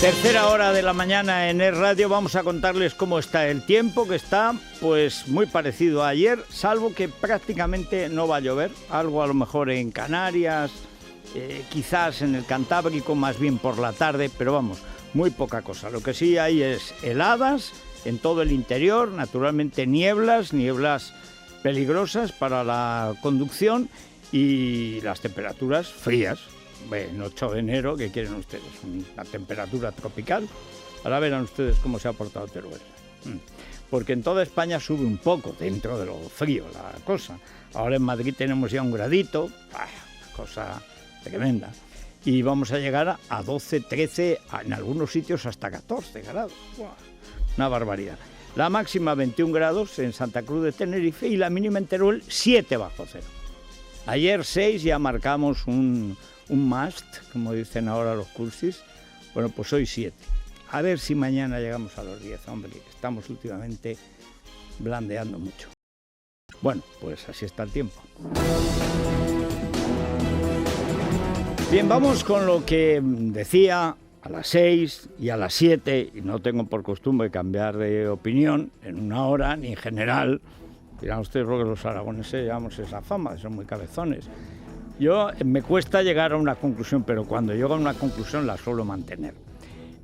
Tercera hora de la mañana en Es Radio. Vamos a contarles cómo está el tiempo, que está pues muy parecido a ayer, salvo que prácticamente no va a llover. Algo a lo mejor en Canarias, quizás en el Cantábrico, más bien por la tarde, pero vamos, muy poca cosa. Lo que sí hay es heladas en todo el interior, naturalmente nieblas peligrosas para la conducción y las temperaturas frías. En 8 de enero, ¿qué quieren ustedes? Una temperatura tropical. Ahora verán ustedes cómo se ha portado Teruel. Porque en toda España sube un poco, dentro de lo frío, la cosa. Ahora en Madrid tenemos ya un gradito, cosa tremenda. Y vamos a llegar a 12, 13, en algunos sitios hasta 14 grados. Una barbaridad. La máxima 21 grados en Santa Cruz de Tenerife y la mínima en Teruel 7 bajo cero. Ayer 6 ya marcamos un must, como dicen ahora los cursis. Bueno, pues hoy 7. A ver si mañana llegamos a los 10, hombre, que estamos últimamente blandeando mucho. Bueno, pues así está el tiempo. Bien, vamos con lo que decía a las 6 y a las 7, y no tengo por costumbre cambiar de opinión en una hora, ni en general. Dirán ustedes porque los aragoneses llevamos esa fama, de ser muy cabezones. Me cuesta llegar a una conclusión, pero cuando llego a una conclusión la suelo mantener.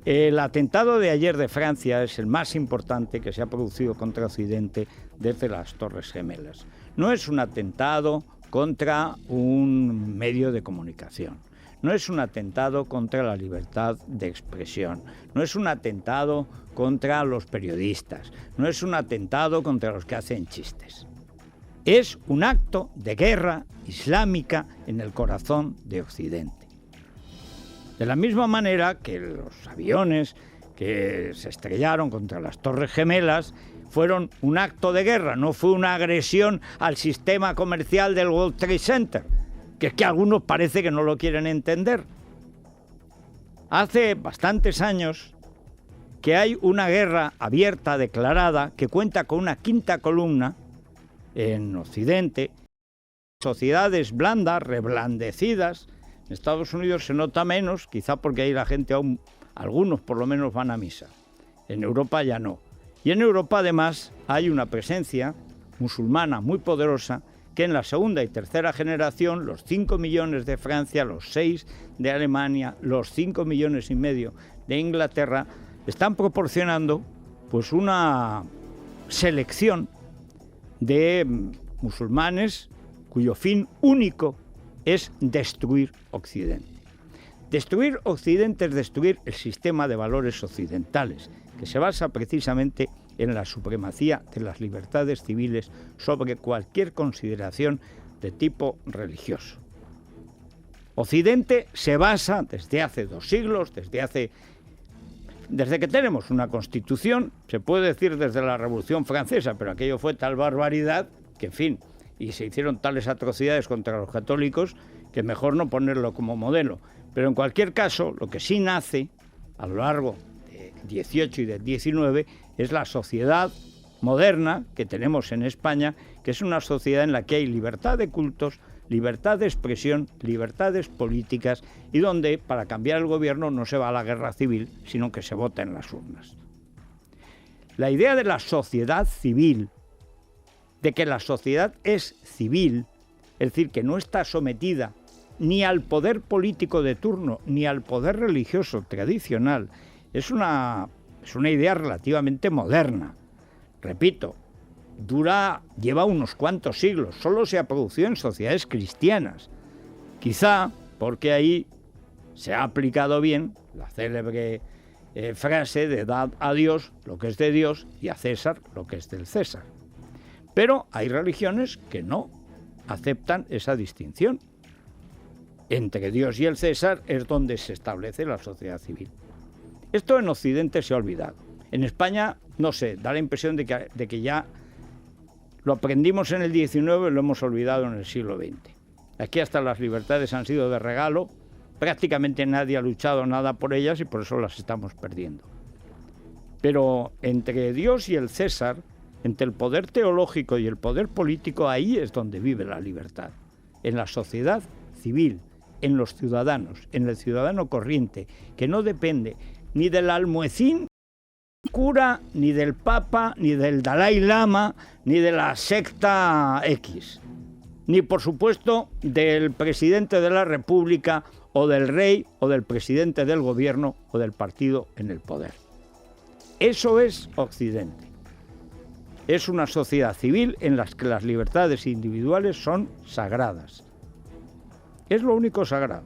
El atentado de ayer de Francia es el más importante que se ha producido contra Occidente desde las Torres Gemelas. No es un atentado contra un medio de comunicación. No es un atentado contra la libertad de expresión. No es un atentado contra los periodistas. No es un atentado contra los que hacen chistes. Es un acto de guerra islámica en el corazón de Occidente. De la misma manera que los aviones que se estrellaron contra las Torres Gemelas fueron un acto de guerra, no fue una agresión al sistema comercial del World Trade Center, que es que algunos parece que no lo quieren entender. Hace bastantes años que hay una guerra abierta, declarada, que cuenta con una quinta columna en Occidente, sociedades blandas, reblandecidas. En Estados Unidos se nota menos, quizá porque ahí la gente aún, algunos por lo menos van a misa. En Europa ya no. Y en Europa además hay una presencia musulmana muy poderosa que en la segunda y tercera generación, los 5 millones de Francia, los 6 de Alemania, los 5 millones y medio de Inglaterra, están proporcionando pues una selección de musulmanes cuyo fin único es destruir Occidente. Destruir Occidente es destruir el sistema de valores occidentales, que se basa precisamente en la supremacía de las libertades civiles sobre cualquier consideración de tipo religioso. Occidente se basa desde hace 2 siglos, desde que tenemos una constitución, se puede decir desde la Revolución Francesa, pero aquello fue tal barbaridad que, en fin, y se hicieron tales atrocidades contra los católicos que mejor no ponerlo como modelo. Pero en cualquier caso, lo que sí nace a lo largo del 18 y del 19 es la sociedad moderna que tenemos en España, que es una sociedad en la que hay libertad de cultos, libertad de expresión, libertades políticas y donde para cambiar el gobierno no se va a la guerra civil, sino que se vota en las urnas. La idea de la sociedad civil, de que la sociedad es civil, es decir, que no está sometida ni al poder político de turno ni al poder religioso tradicional, es una idea relativamente moderna. Repito, lleva unos cuantos siglos, solo se ha producido en sociedades cristianas. Quizá porque ahí se ha aplicado bien la célebre frase de dad a Dios lo que es de Dios y a César lo que es del César. Pero hay religiones que no aceptan esa distinción. Entre Dios y el César es donde se establece la sociedad civil. Esto en Occidente se ha olvidado. En España, no sé, da la impresión de que ya lo aprendimos en el XIX y lo hemos olvidado en el siglo XX. Aquí hasta las libertades han sido de regalo, prácticamente nadie ha luchado nada por ellas y por eso las estamos perdiendo. Pero entre Dios y el César, entre el poder teológico y el poder político, ahí es donde vive la libertad. En la sociedad civil, en los ciudadanos, en el ciudadano corriente, que no depende ni del almuecín cura, ni del Papa, ni del Dalai Lama, ni de la secta X, ni por supuesto del presidente de la República, o del rey, o del presidente del gobierno, o del partido en el poder. Eso es Occidente. Es una sociedad civil en la que las libertades individuales son sagradas. Es lo único sagrado.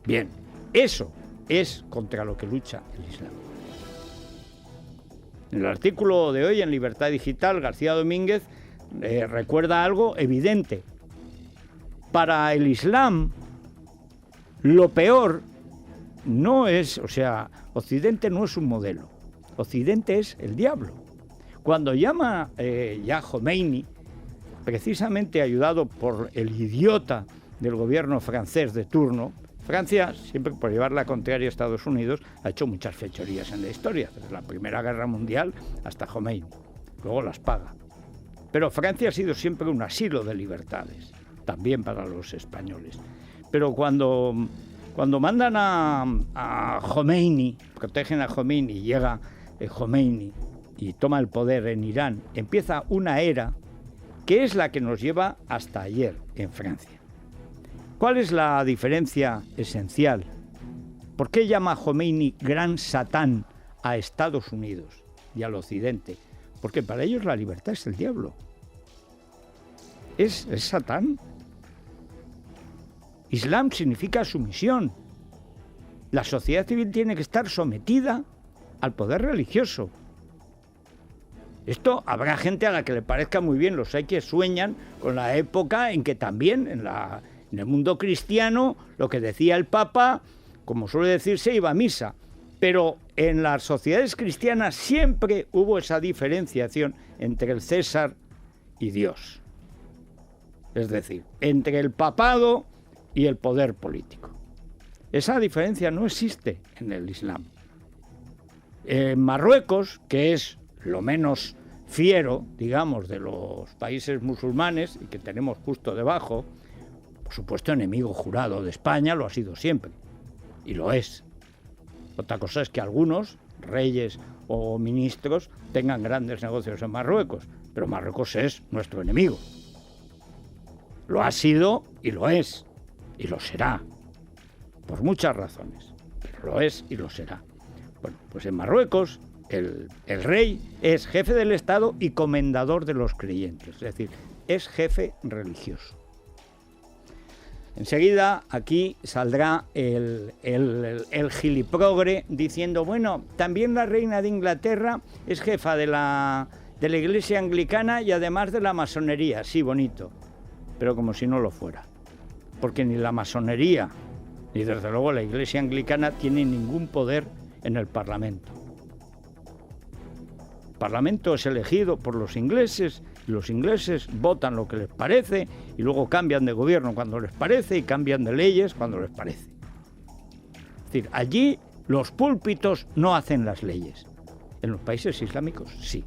Bien, eso es contra lo que lucha el Islam. En el artículo de hoy en Libertad Digital, García Domínguez recuerda algo evidente. Para el Islam, lo peor no es, Occidente no es un modelo. Occidente es el diablo. Cuando llama ya Khomeini, precisamente ayudado por el idiota del gobierno francés de turno, Francia, siempre por llevar la contraria a Estados Unidos, ha hecho muchas fechorías en la historia, desde la Primera Guerra Mundial hasta Khomeini. Luego las paga. Pero Francia ha sido siempre un asilo de libertades, también para los españoles. Pero cuando mandan a Khomeini, protegen a Khomeini, y llega Khomeini y toma el poder en Irán, empieza una era que es la que nos lleva hasta ayer en Francia. ¿Cuál es la diferencia esencial? ¿Por qué llama Khomeini gran Satán a Estados Unidos y al Occidente? Porque para ellos la libertad es el diablo. Es Satán. Islam significa sumisión. La sociedad civil tiene que estar sometida al poder religioso. Esto habrá gente a la que le parezca muy bien, los hay que sueñan con la época en que también en el mundo cristiano lo que decía el Papa, como suele decirse, iba a misa. Pero en las sociedades cristianas siempre hubo esa diferenciación entre el César y Dios. Es decir, entre el papado y el poder político. Esa diferencia no existe en el Islam. En Marruecos, que es lo menos fiero, digamos, de los países musulmanes y que tenemos justo debajo, por supuesto enemigo jurado de España, lo ha sido siempre, y lo es. Otra cosa es que algunos reyes o ministros tengan grandes negocios en Marruecos, pero Marruecos es nuestro enemigo. Lo ha sido y lo es, y lo será, por muchas razones, pero lo es y lo será. Bueno, pues en Marruecos el rey es jefe del Estado y comendador de los creyentes, es decir, es jefe religioso. Enseguida aquí saldrá el giliprogre diciendo, bueno, también la reina de Inglaterra es jefa de la Iglesia Anglicana y además de la masonería. Sí, bonito, pero como si no lo fuera. Porque ni la masonería, ni desde luego la Iglesia Anglicana tienen ningún poder en el Parlamento. El Parlamento es elegido por los ingleses, y los ingleses votan lo que les parece y luego cambian de gobierno cuando les parece y cambian de leyes cuando les parece. Es decir, allí los púlpitos no hacen las leyes. En los países islámicos sí.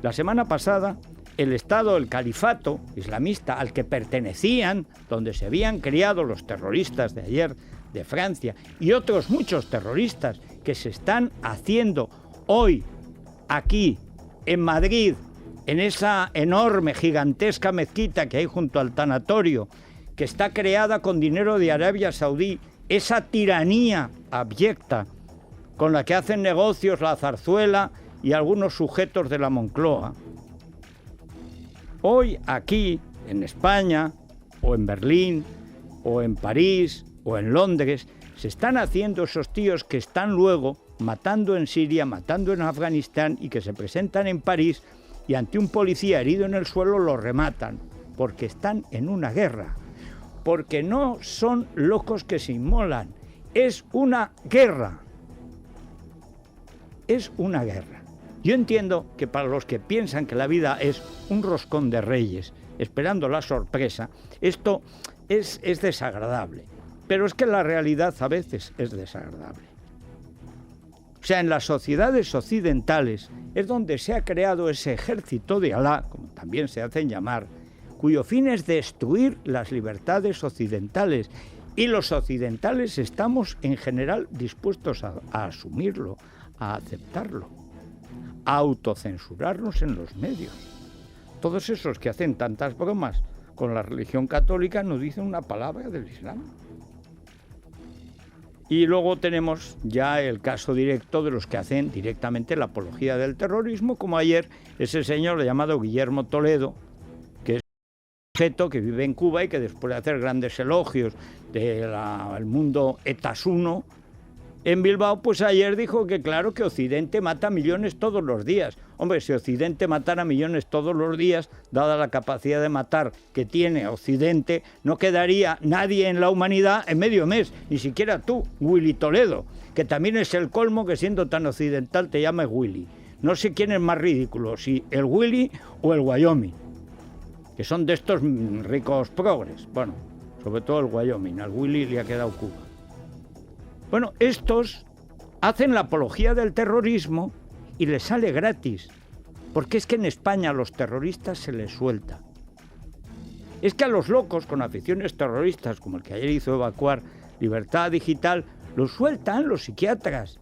La semana pasada el Estado, el califato islamista al que pertenecían, donde se habían criado los terroristas de ayer de Francia y otros muchos terroristas que se están haciendo hoy aquí en Madrid, en esa enorme, gigantesca mezquita que hay junto al tanatorio, que está creada con dinero de Arabia Saudí, esa tiranía abyecta con la que hacen negocios la Zarzuela y algunos sujetos de la Moncloa. Hoy aquí, en España, o en Berlín, o en París, o en Londres, se están haciendo esos tíos que están luego matando en Siria, matando en Afganistán y que se presentan en París y ante un policía herido en el suelo lo rematan, porque están en una guerra, porque no son locos que se inmolan, es una guerra. Es una guerra. Yo entiendo que para los que piensan que la vida es un roscón de reyes, esperando la sorpresa, esto es desagradable. Pero es que la realidad a veces es desagradable. O sea, en las sociedades occidentales es donde se ha creado ese ejército de Alá, como también se hacen llamar, cuyo fin es destruir las libertades occidentales Y los occidentales estamos en general dispuestos a asumirlo, a aceptarlo, a autocensurarnos en los medios. Todos esos que hacen tantas bromas con la religión católica no dicen una palabra del Islam. Y luego tenemos ya el caso directo de los que hacen directamente la apología del terrorismo, como ayer ese señor llamado Guillermo Toledo, que es un sujeto que vive en Cuba y que después de hacer grandes elogios del mundo etasuno en Bilbao, pues ayer dijo que claro que Occidente mata millones todos los días. Hombre, si Occidente matara millones todos los días, dada la capacidad de matar que tiene Occidente, no quedaría nadie en la humanidad en medio mes, ni siquiera tú, Willy Toledo, que también es el colmo que siendo tan occidental te llames Willy. No sé quién es más ridículo, si el Willy o el Wyoming, que son de estos ricos progres. Bueno, sobre todo el Wyoming, al Willy le ha quedado Cuba. Bueno, estos hacen la apología del terrorismo y les sale gratis, porque es que en España a los terroristas se les suelta. Es que a los locos con aficiones terroristas, como el que ayer hizo evacuar Libertad Digital, los sueltan los psiquiatras.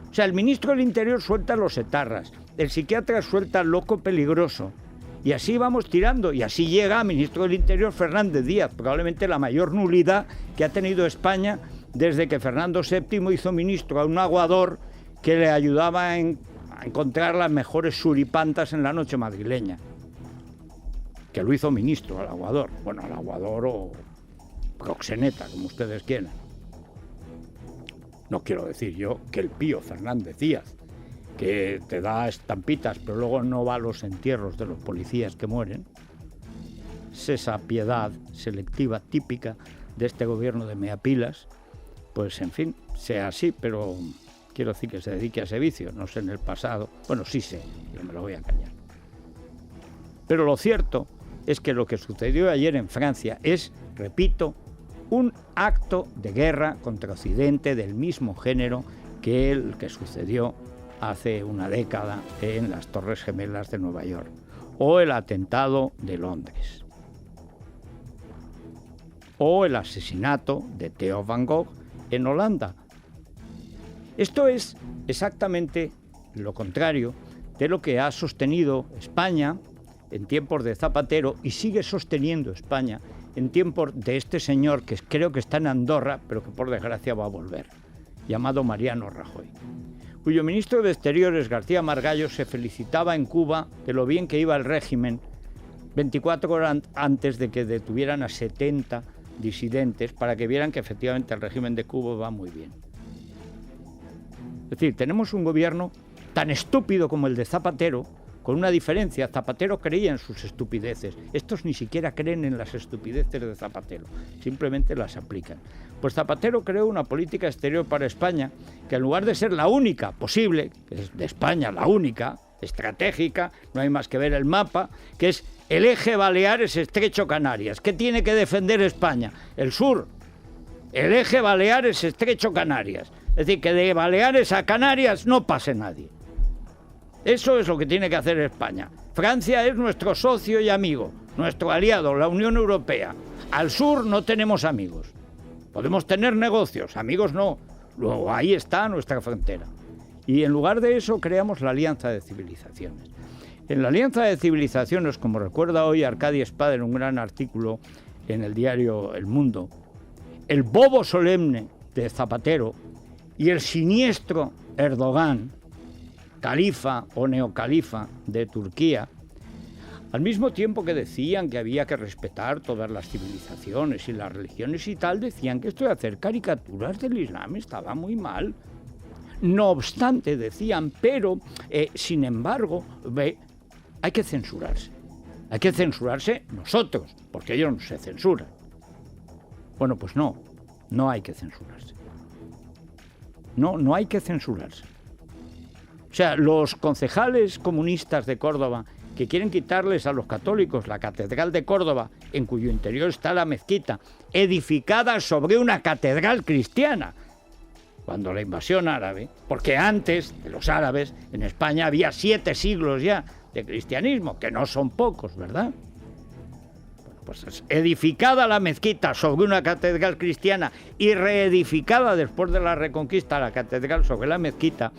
O sea, el ministro del Interior suelta a los etarras, el psiquiatra suelta al loco peligroso. Y así vamos tirando, y así llega ministro del Interior Fernández Díaz, probablemente la mayor nulidad que ha tenido España desde que Fernando VII hizo ministro a un aguador que le ayudaba a encontrar las mejores suripantas en la noche madrileña. Que lo hizo ministro al aguador. Bueno, al aguador o proxeneta, como ustedes quieran. No quiero decir yo que el pío Fernández Díaz, que te da estampitas pero luego no va a los entierros de los policías que mueren, es esa piedad selectiva típica de este gobierno de meapilas. Pues en fin, sea así, pero quiero decir que se dedique a ese vicio, no sé en el pasado. Bueno, sí sé, yo me lo voy a callar. Pero lo cierto es que lo que sucedió ayer en Francia es, repito, un acto de guerra contra Occidente del mismo género que el que sucedió hace una década en las Torres Gemelas de Nueva York o el atentado de Londres o el asesinato de Theo van Gogh en Holanda. Esto es exactamente lo contrario de lo que ha sostenido España en tiempos de Zapatero y sigue sosteniendo España en tiempos de este señor que creo que está en Andorra, pero que por desgracia va a volver, llamado Mariano Rajoy, cuyo ministro de Exteriores, García Margallo, se felicitaba en Cuba de lo bien que iba el régimen 24 horas antes de que detuvieran a 70 disidentes para que vieran que efectivamente el régimen de Cuba va muy bien. Es decir, tenemos un gobierno tan estúpido como el de Zapatero, con una diferencia. Zapatero creía en sus estupideces. Estos ni siquiera creen en las estupideces de Zapatero, simplemente las aplican. Pues Zapatero creó una política exterior para España que en lugar de ser la única posible, que es de España la única, estratégica, no hay más que ver el mapa, que es el eje Baleares-Estrecho Canarias. ¿Qué tiene que defender España? El sur. El eje Baleares-Estrecho Canarias. Es decir, que de Baleares a Canarias no pase nadie. Eso es lo que tiene que hacer España. Francia es nuestro socio y amigo, nuestro aliado, la Unión Europea. Al sur no tenemos amigos. Podemos tener negocios, amigos no. Luego ahí está nuestra frontera. Y en lugar de eso creamos la Alianza de Civilizaciones. En la Alianza de Civilizaciones, como recuerda hoy Arcadi Espada en un gran artículo en el diario El Mundo, el bobo solemne de Zapatero y el siniestro Erdogan, califa o neocalifa de Turquía, al mismo tiempo que decían que había que respetar todas las civilizaciones y las religiones y tal, decían que esto de hacer caricaturas del Islam estaba muy mal. No obstante, decían, pero, sin embargo, hay que censurarse. Hay que censurarse nosotros, porque ellos no se censuran. Bueno, pues no hay que censurarse. No hay que censurarse. O sea, los concejales comunistas de Córdoba que quieren quitarles a los católicos la catedral de Córdoba, en cuyo interior está la mezquita, edificada sobre una catedral cristiana, cuando la invasión árabe, porque antes de los árabes en España había 7 siglos ya de cristianismo, que no son pocos, ¿verdad? pues es edificada la mezquita sobre una catedral cristiana y reedificada después de la Reconquista la catedral sobre la mezquita,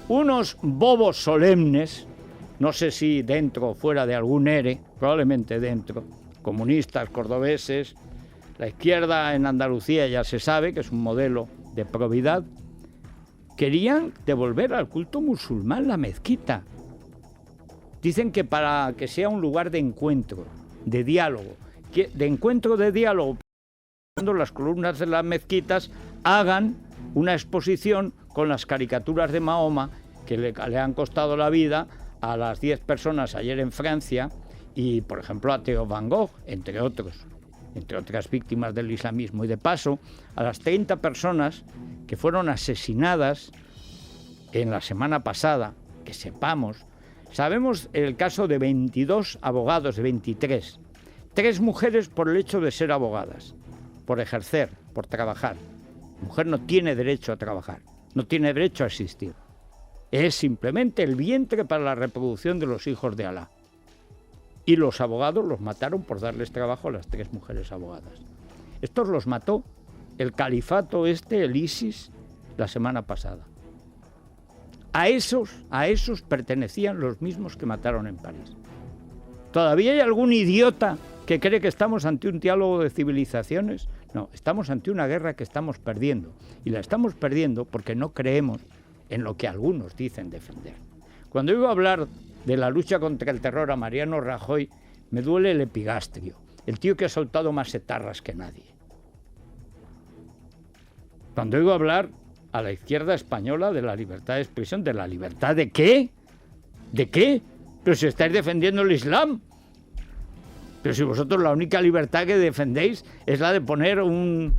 unos bobos solemnes, no sé si dentro o fuera de algún ERE, probablemente dentro, comunistas, cordobeses, la izquierda en Andalucía ya se sabe que es un modelo de probidad, querían devolver al culto musulmán la mezquita. Dicen que para que sea un lugar de encuentro, de diálogo, de diálogo, cuando las columnas de las mezquitas hagan una exposición con las caricaturas de Mahoma que le han costado la vida a las 10 personas ayer en Francia y, por ejemplo, a Theo Van Gogh, entre otras víctimas del islamismo. Y de paso, a las 30 personas que fueron asesinadas en la semana pasada, que sepamos, sabemos el caso de 22 abogados, de 23. 3 mujeres por el hecho de ser abogadas, por ejercer, por trabajar. La mujer no tiene derecho a trabajar, no tiene derecho a existir. Es simplemente el vientre para la reproducción de los hijos de Alá. Y los abogados los mataron por darles trabajo a las 3 mujeres abogadas. Estos los mató el califato el ISIS, la semana pasada. A esos pertenecían los mismos que mataron en París. ¿Todavía hay algún idiota que cree que estamos ante un diálogo de civilizaciones? No, estamos ante una guerra que estamos perdiendo. Y la estamos perdiendo porque no creemos en lo que algunos dicen defender. Cuando oigo hablar de la lucha contra el terror a Mariano Rajoy, me duele el epigastrio, el tío que ha soltado más etarras que nadie. Cuando oigo hablar a la izquierda española de la libertad de expresión, ¿de la libertad de qué? ¿De qué? Pero si estáis defendiendo el Islam. Pero si vosotros la única libertad que defendéis es la de poner un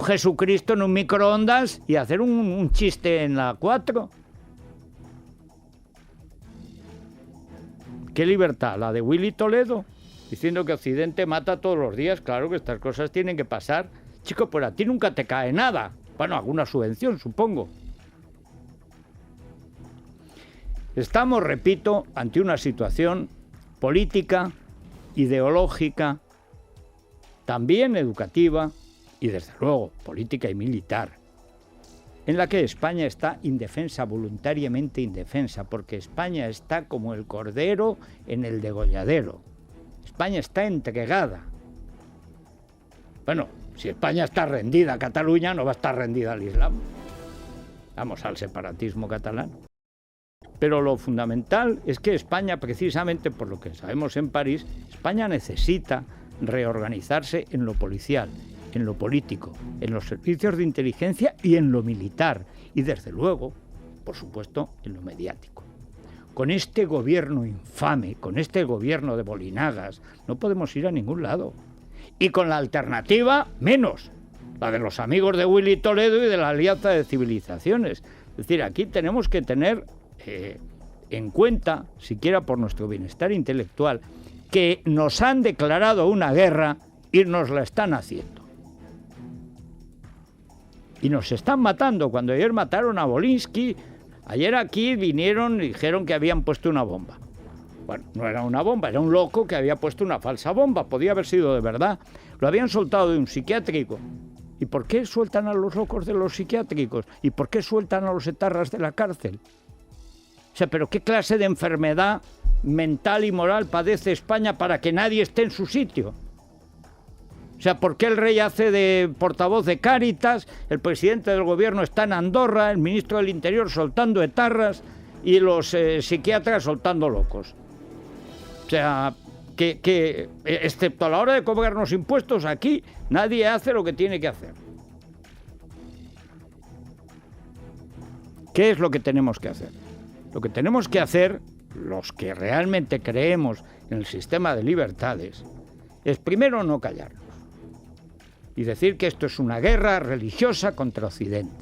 Jesucristo en un microondas y hacer un chiste en la 4. ¿Qué libertad? ¿La de Willy Toledo? Diciendo que Occidente mata todos los días. Claro que estas cosas tienen que pasar. Chico, pues a ti nunca te cae nada. Bueno, alguna subvención, supongo. Estamos, repito, ante una situación política, ideológica, también educativa y, desde luego, política y militar, en la que España está indefensa, voluntariamente indefensa, porque España está como el cordero en el degolladero. España está entregada. Bueno, si España está rendida a Cataluña, no va a estar rendida al Islam. Vamos, al separatismo catalán. Pero lo fundamental es que España, precisamente por lo que sabemos en París, España necesita reorganizarse en lo policial, en lo político, en los servicios de inteligencia y en lo militar. Y desde luego, por supuesto, en lo mediático. Con este gobierno infame, con este gobierno de bolinagas, no podemos ir a ningún lado. Y con la alternativa, menos, la de los amigos de Willy Toledo y de la Alianza de Civilizaciones. Es decir, aquí tenemos que tener en cuenta, siquiera por nuestro bienestar intelectual, que nos han declarado una guerra y nos la están haciendo. Y nos están matando. Cuando ayer mataron a Bolinsky, ayer aquí vinieron y dijeron que habían puesto una bomba. Bueno, no era una bomba, era un loco que había puesto una falsa bomba. Podía haber sido de verdad. Lo habían soltado de un psiquiátrico. ¿Y por qué sueltan a los locos de los psiquiátricos? ¿Y por qué sueltan a los etarras de la cárcel? O sea, ¿pero qué clase de enfermedad mental y moral padece España para que nadie esté en su sitio? O sea, ¿por qué el rey hace de portavoz de Cáritas, el presidente del gobierno está en Andorra, el ministro del Interior soltando etarras y los psiquiatras soltando locos? O sea, que excepto a la hora de cobrarnos impuestos, aquí nadie hace lo que tiene que hacer. ¿Qué es lo que tenemos que hacer? Lo que tenemos que hacer, los que realmente creemos en el sistema de libertades, es primero no callarnos y decir que esto es una guerra religiosa contra Occidente.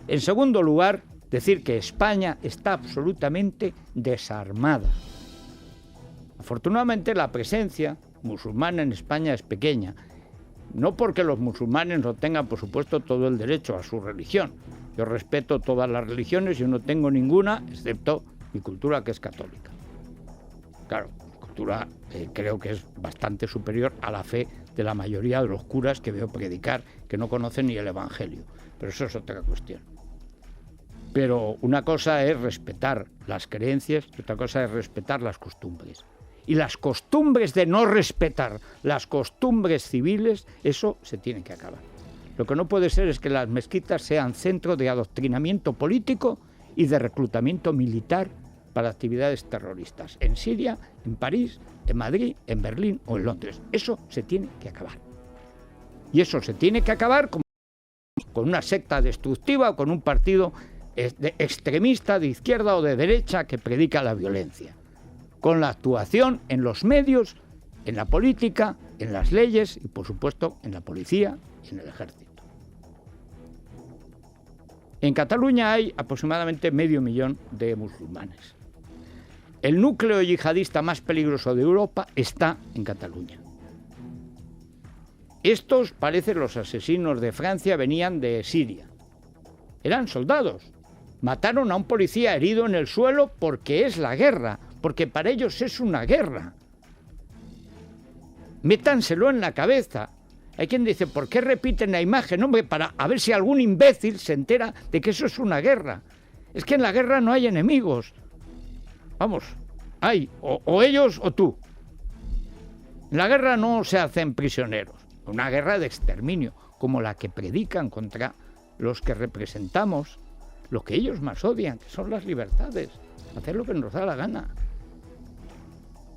En segundo lugar, decir que España está absolutamente desarmada. Afortunadamente, la presencia musulmana en España es pequeña, no porque los musulmanes no tengan, por supuesto, todo el derecho a su religión. Yo respeto todas las religiones, yo no tengo ninguna, excepto mi cultura, que es católica. Claro, cultura creo que es bastante superior a la fe de la mayoría de los curas que veo predicar, que no conocen ni el Evangelio. Pero eso es otra cuestión. Pero una cosa es respetar las creencias y otra cosa es respetar las costumbres. Y las costumbres de no respetar las costumbres civiles, eso se tiene que acabar. Lo que no puede ser es que las mezquitas sean centro de adoctrinamiento político y de reclutamiento militar para actividades terroristas. En Siria, en París, en Madrid, en Berlín o en Londres. Eso se tiene que acabar. Y eso se tiene que acabar con una secta destructiva o con un partido extremista de izquierda o de derecha que predica la violencia. Con la actuación en los medios, en la política, en las leyes y, por supuesto, en la policía y en el ejército. En Cataluña hay aproximadamente 500.000 de musulmanes. El núcleo yihadista más peligroso de Europa está en Cataluña. Estos, parece, los asesinos de Francia venían de Siria. Eran soldados. Mataron a un policía herido en el suelo porque es la guerra, porque para ellos es una guerra. Métanselo en la cabeza. Hay quien dice, ¿por qué repiten la imagen? Hombre, para a ver si algún imbécil se entera de que eso es una guerra. Es que en la guerra no hay enemigos. Vamos, hay o ellos o tú. En la guerra no se hacen prisioneros. Una guerra de exterminio, como la que predican contra los que representamos lo que ellos más odian, que son las libertades. Hacer lo que nos da la gana.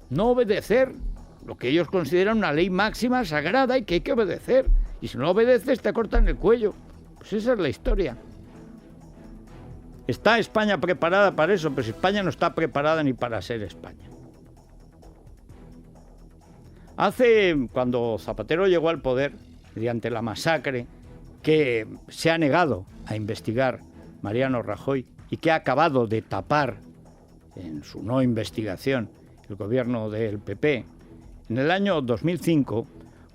No obedecer lo que ellos consideran una ley máxima, sagrada y que hay que obedecer. Y si no obedeces te cortan el cuello. Pues esa es la historia. ¿Está España preparada para eso? Pues España no está preparada ni para ser España. Cuando Zapatero llegó al poder, mediante la masacre que se ha negado a investigar Mariano Rajoy y que ha acabado de tapar en su no investigación el gobierno del PP, en el año 2005,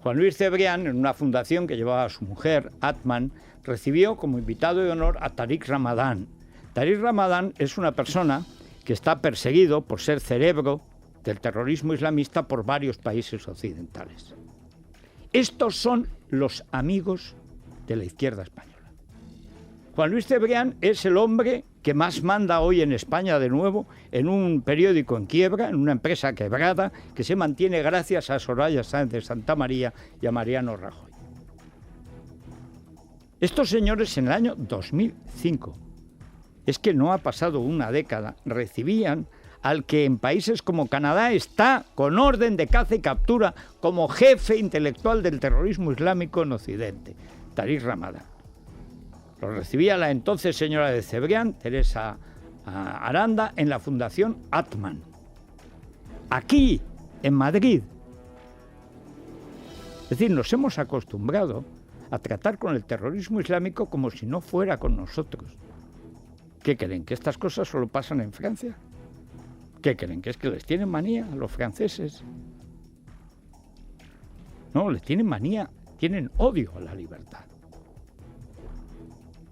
Juan Luis Cebrián, en una fundación que llevaba a su mujer, Atman, recibió como invitado de honor a Tariq Ramadan. Tariq Ramadan es una persona que está perseguido por ser cerebro del terrorismo islamista por varios países occidentales. Estos son los amigos de la izquierda española. Juan Luis Cebrián es el hombre que más manda hoy en España de nuevo en un periódico en quiebra, en una empresa quebrada que se mantiene gracias a Soraya Sáenz de Santamaría y a Mariano Rajoy. Estos señores en el año 2005, es que no ha pasado una década, recibían al que en países como Canadá está con orden de caza y captura como jefe intelectual del terrorismo islámico en Occidente, Tariq Ramadan. Lo recibía la entonces señora de Cebrián, Teresa Aranda, en la Fundación Atman. Aquí, en Madrid. Es decir, nos hemos acostumbrado a tratar con el terrorismo islámico como si no fuera con nosotros. ¿Qué creen? ¿Que estas cosas solo pasan en Francia? ¿Qué creen? ¿Que es que les tienen manía a los franceses? No, les tienen manía, tienen odio a la libertad.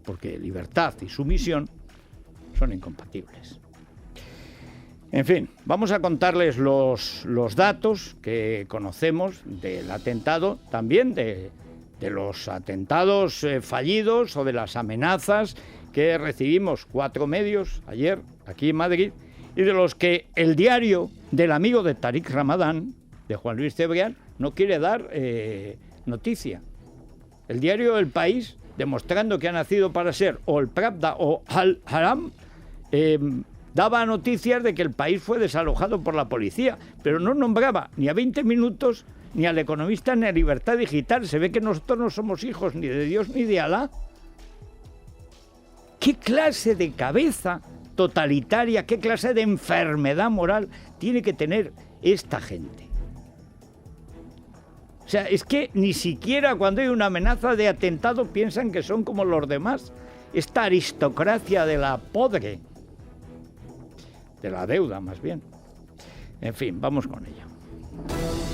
Porque libertad y sumisión son incompatibles. En fin, vamos a contarles los datos que conocemos del atentado, también de los atentados fallidos o de las amenazas que recibimos 4 medios ayer aquí en Madrid y de los que el diario del amigo de Tariq Ramadan, de Juan Luis Cebrián, no quiere dar noticia. El diario El País, demostrando que ha nacido para ser o el Pravda o Al-Haram, daba noticias de que el país fue desalojado por la policía, pero no nombraba ni a 20 minutos ni al Economista ni a Libertad Digital. Se ve que nosotros no somos hijos ni de Dios ni de Alá. ¿Qué clase de cabeza totalitaria, qué clase de enfermedad moral tiene que tener esta gente? O sea, es que ni siquiera cuando hay una amenaza de atentado piensan que son como los demás. Esta aristocracia de la podre, de la deuda más bien. En fin, vamos con ello.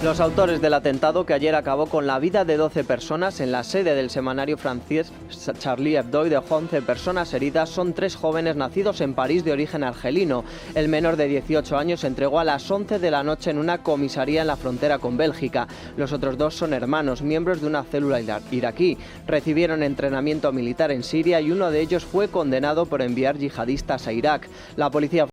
Los autores del atentado, que ayer acabó con la vida de 12 personas en la sede del semanario francés Charlie Hebdo y dejó 11 personas heridas, son 3 jóvenes nacidos en París de origen argelino. El menor de 18 años se entregó a las 11 de la noche en una comisaría en la frontera con Bélgica. Los otros 2 son hermanos, miembros de una célula iraquí. Recibieron entrenamiento militar en Siria y uno de ellos fue condenado por enviar yihadistas a Irak. La policía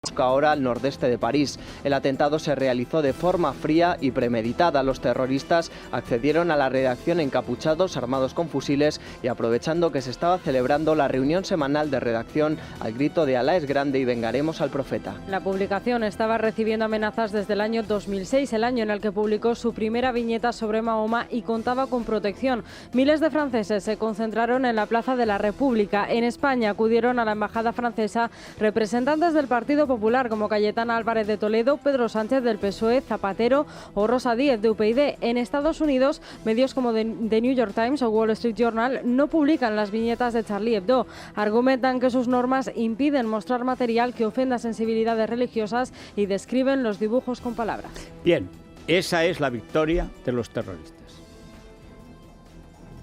busca ahora al nordeste de París. El atentado se realizó de forma fría y premeditada. Los terroristas accedieron a la redacción encapuchados, armados con fusiles y aprovechando que se estaba celebrando la reunión semanal de redacción al grito de Alá es grande y vengaremos al profeta. La publicación estaba recibiendo amenazas desde el año 2006, el año en el que publicó su primera viñeta sobre Mahoma y contaba con protección. Miles de franceses se concentraron en la Plaza de la República. En España acudieron a la embajada francesa representantes del Partido Popular como Cayetana Álvarez de Toledo, Pedro Sánchez del PSOE, Zapatero o Rosa Díez de UPyD. En Estados Unidos, medios como The New York Times o Wall Street Journal no publican las viñetas de Charlie Hebdo. Argumentan que sus normas impiden mostrar material que ofenda sensibilidades religiosas y describen los dibujos con palabras. Bien, esa es la victoria de los terroristas.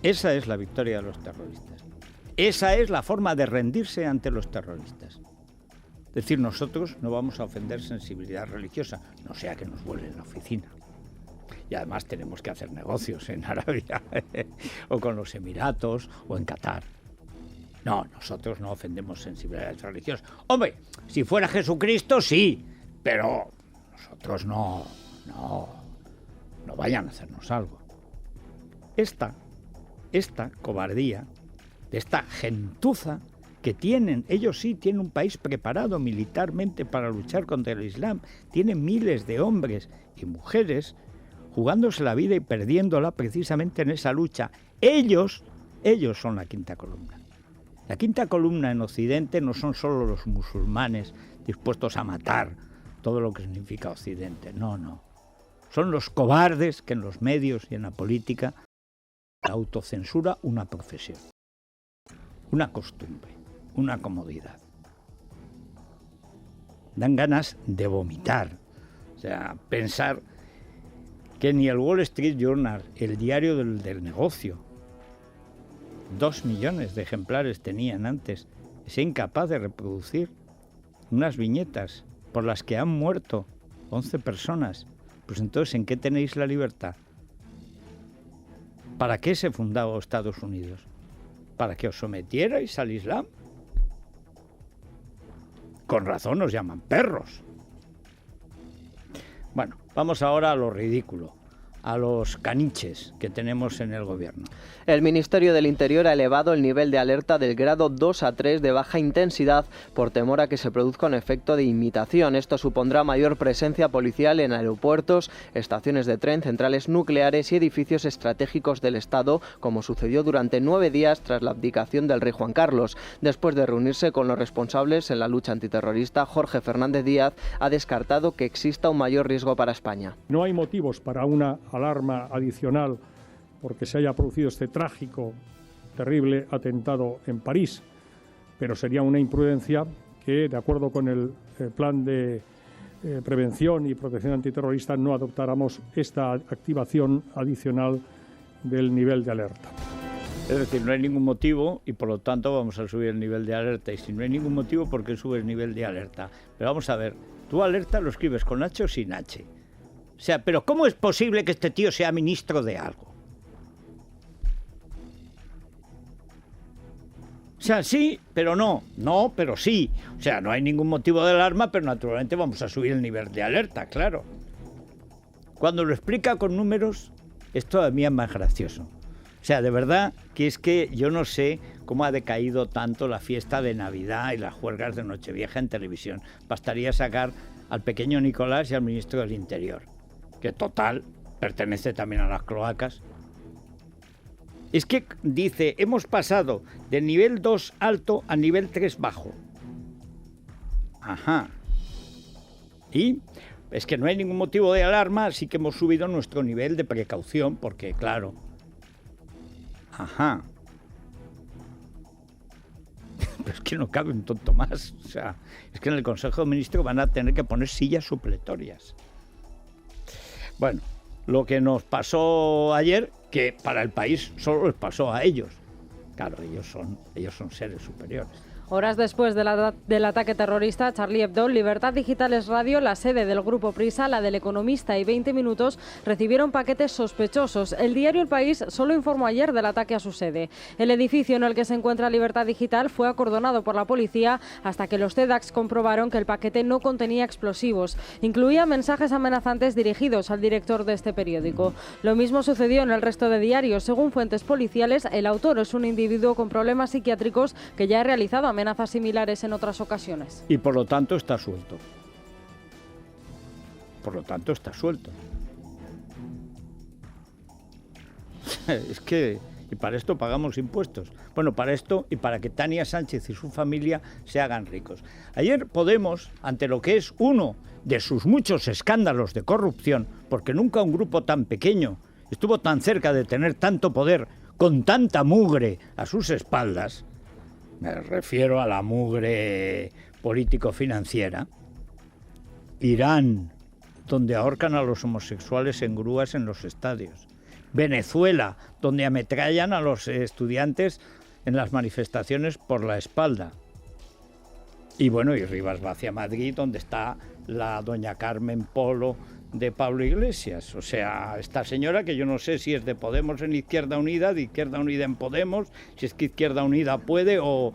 Esa es la victoria de los terroristas. Esa es la forma de rendirse ante los terroristas. Es decir, nosotros no vamos a ofender sensibilidad religiosa, no sea que nos vuelen la oficina. Y además tenemos que hacer negocios en Arabia, o con los Emiratos, o en Qatar. No, nosotros no ofendemos sensibilidades religiosas. Hombre, si fuera Jesucristo, sí, pero nosotros no vayan a hacernos algo. Esta cobardía, de esta gentuza, que tienen, ellos sí tienen un país preparado militarmente para luchar contra el Islam, tienen miles de hombres y mujeres jugándose la vida y perdiéndola precisamente en esa lucha. Ellos son la quinta columna. La quinta columna en Occidente no son solo los musulmanes dispuestos a matar todo lo que significa Occidente, no. Son los cobardes que en los medios y en la política la autocensura una profesión, una costumbre, una comodidad. Dan ganas de vomitar. O sea, pensar que ni el Wall Street Journal, el diario del negocio, 2 millones de ejemplares tenían antes, es incapaz de reproducir unas viñetas por las que han muerto 11 personas. Pues entonces, ¿en qué tenéis la libertad? ¿Para qué se fundó Estados Unidos? ¿Para que os sometierais al Islam? Con razón nos llaman perros. Bueno, vamos ahora a lo ridículo, a los caniches que tenemos en el gobierno. El Ministerio del Interior ha elevado el nivel de alerta del grado 2 a 3 de baja intensidad por temor a que se produzca un efecto de imitación. Esto supondrá mayor presencia policial en aeropuertos, estaciones de tren, centrales nucleares y edificios estratégicos del Estado, como sucedió durante 9 días tras la abdicación del rey Juan Carlos. Después de reunirse con los responsables en la lucha antiterrorista, Jorge Fernández Díaz ha descartado que exista un mayor riesgo para España. No hay motivos para una alarma adicional porque se haya producido este trágico, terrible atentado en París, pero sería una imprudencia que, de acuerdo con el plan de prevención y protección antiterrorista, no adoptáramos esta activación adicional del nivel de alerta. Es decir, no hay ningún motivo y por lo tanto vamos a subir el nivel de alerta. Y si no hay ningún motivo, ¿por qué subes el nivel de alerta? Pero vamos a ver, tú alerta lo escribes con H o sin H. O sea, pero ¿cómo es posible que este tío sea ministro de algo? O sea, sí, pero no. No, pero sí. O sea, no hay ningún motivo de alarma, pero naturalmente vamos a subir el nivel de alerta, claro. Cuando lo explica con números, es todavía más gracioso. O sea, de verdad que es que yo no sé cómo ha decaído tanto la fiesta de Navidad y las juergas de Nochevieja en televisión. Bastaría sacar al pequeño Nicolás y al ministro del Interior, que total pertenece también a las cloacas. Es que dice, hemos pasado del nivel 2 alto a nivel 3 bajo. Ajá. Y es que no hay ningún motivo de alarma, así que hemos subido nuestro nivel de precaución, porque claro. Ajá. Pero es que no cabe un tonto más. O sea, es que en el Consejo de Ministros van a tener que poner sillas supletorias. Bueno. Bueno, lo que nos pasó ayer, que para el país solo les pasó a ellos. Claro, ellos son seres superiores. Horas después del ataque terrorista, Charlie Hebdo, Libertad Digital es Radio, la sede del Grupo Prisa, la del Economista y 20 Minutos recibieron paquetes sospechosos. El diario El País solo informó ayer del ataque a su sede. El edificio en el que se encuentra Libertad Digital fue acordonado por la policía hasta que los CEDAX comprobaron que el paquete no contenía explosivos. Incluía mensajes amenazantes dirigidos al director de este periódico. Lo mismo sucedió en el resto de diarios. Según fuentes policiales, el autor es un individuo con problemas psiquiátricos que ya ha realizado amenazas similares en otras ocasiones. Y por lo tanto está suelto. Por lo tanto está suelto. Es que, y para esto pagamos impuestos. Bueno, para esto y para que Tania Sánchez y su familia se hagan ricos. Ayer Podemos, ante lo que es uno de sus muchos escándalos de corrupción, porque nunca un grupo tan pequeño estuvo tan cerca de tener tanto poder, con tanta mugre a sus espaldas, me refiero a la mugre político-financiera, Irán, donde ahorcan a los homosexuales en grúas en los estadios, Venezuela, donde ametrallan a los estudiantes en las manifestaciones por la espalda, y bueno, y Rivas va hacia Madrid, donde está la doña Carmen Polo de Pablo Iglesias. O sea, esta señora que yo no sé si es de Podemos en Izquierda Unida, de Izquierda Unida en Podemos, si es que Izquierda Unida puede o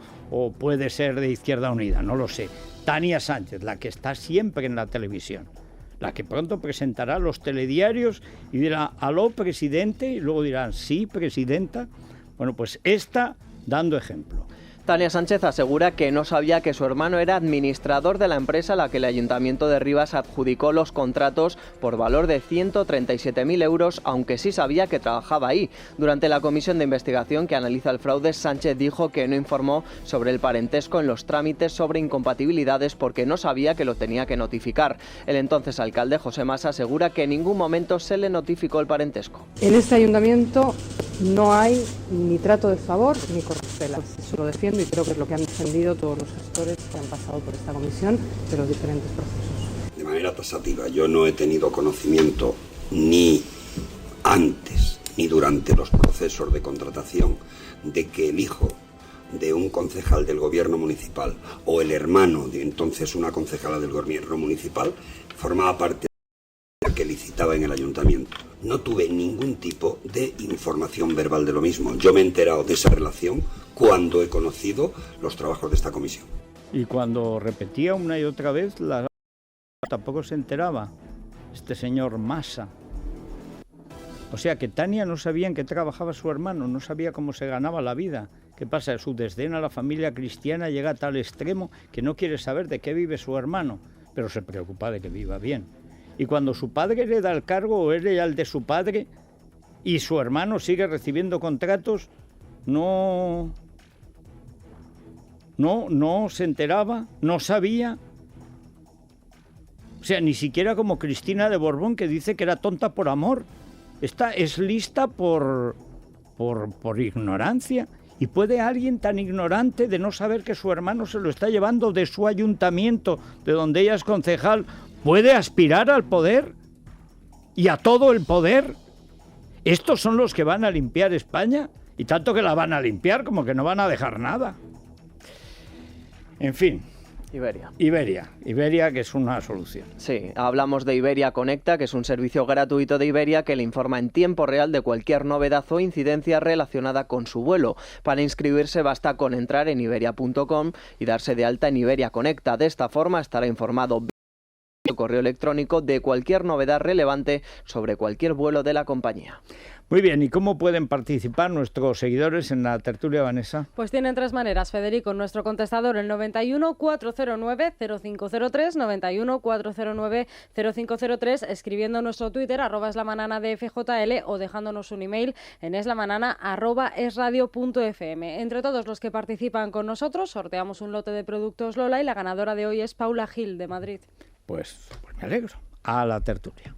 puede ser de Izquierda Unida, no lo sé. Tania Sánchez, la que está siempre en la televisión, la que pronto presentará los telediarios y dirá, aló, presidente, y luego dirán, sí, presidenta. Bueno, pues esta dando ejemplo. Tania Sánchez asegura que no sabía que su hermano era administrador de la empresa a la que el Ayuntamiento de Rivas adjudicó los contratos por valor de 137.000 euros, aunque sí sabía que trabajaba ahí. Durante la comisión de investigación que analiza el fraude, Sánchez dijo que no informó sobre el parentesco en los trámites sobre incompatibilidades porque no sabía que lo tenía que notificar. El entonces alcalde José Masa asegura que en ningún momento se le notificó el parentesco. En este ayuntamiento no hay ni trato de favor ni corruptela. Eso lo defiendo y creo que es lo que han defendido todos los gestores que han pasado por esta comisión de los diferentes procesos. De manera taxativa, yo no he tenido conocimiento ni antes ni durante los procesos de contratación de que el hijo de un concejal del gobierno municipal o el hermano de entonces una concejala del gobierno municipal formaba parte de la que licitaba en el ayuntamiento. No tuve ningún tipo de información verbal de lo mismo. Yo me he enterado de esa relación cuando he conocido los trabajos de esta comisión. Y cuando repetía una y otra vez, tampoco se enteraba este señor Masa. O sea que Tania no sabía en qué trabajaba su hermano, no sabía cómo se ganaba la vida. ¿Qué pasa? Su desdén a la familia cristiana llega a tal extremo que no quiere saber de qué vive su hermano, pero se preocupa de que viva bien. Y cuando su padre le da el cargo o él ya el de su padre y su hermano sigue recibiendo contratos, no se enteraba, no sabía. O sea, ni siquiera como Cristina de Borbón, que dice que era tonta por amor. Esta es lista por ignorancia. ¿Y puede alguien tan ignorante de no saber que su hermano se lo está llevando de su ayuntamiento, de donde ella es concejal, puede aspirar al poder y a todo el poder? ¿Estos son los que van a limpiar España? Y tanto que la van a limpiar como que no van a dejar nada. En fin. Iberia, que es una solución. Sí, hablamos de Iberia Conecta, que es un servicio gratuito de Iberia que le informa en tiempo real de cualquier novedad o incidencia relacionada con su vuelo. Para inscribirse basta con entrar en iberia.com y darse de alta en Iberia Conecta. De esta forma estará informado vía correo electrónico de cualquier novedad relevante sobre cualquier vuelo de la compañía. Muy bien, ¿y cómo pueden participar nuestros seguidores en la tertulia, Vanessa? Pues tienen tres maneras, Federico. Nuestro contestador, el 91 409 0503, 91 409 0503, escribiendo nuestro Twitter, @eslamanana de FJL, o dejándonos un email en eslamanana@esradio.fm. Entre todos los que participan con nosotros, sorteamos un lote de productos Lola y la ganadora de hoy es Paula Gil, de Madrid. Pues me alegro. A la tertulia.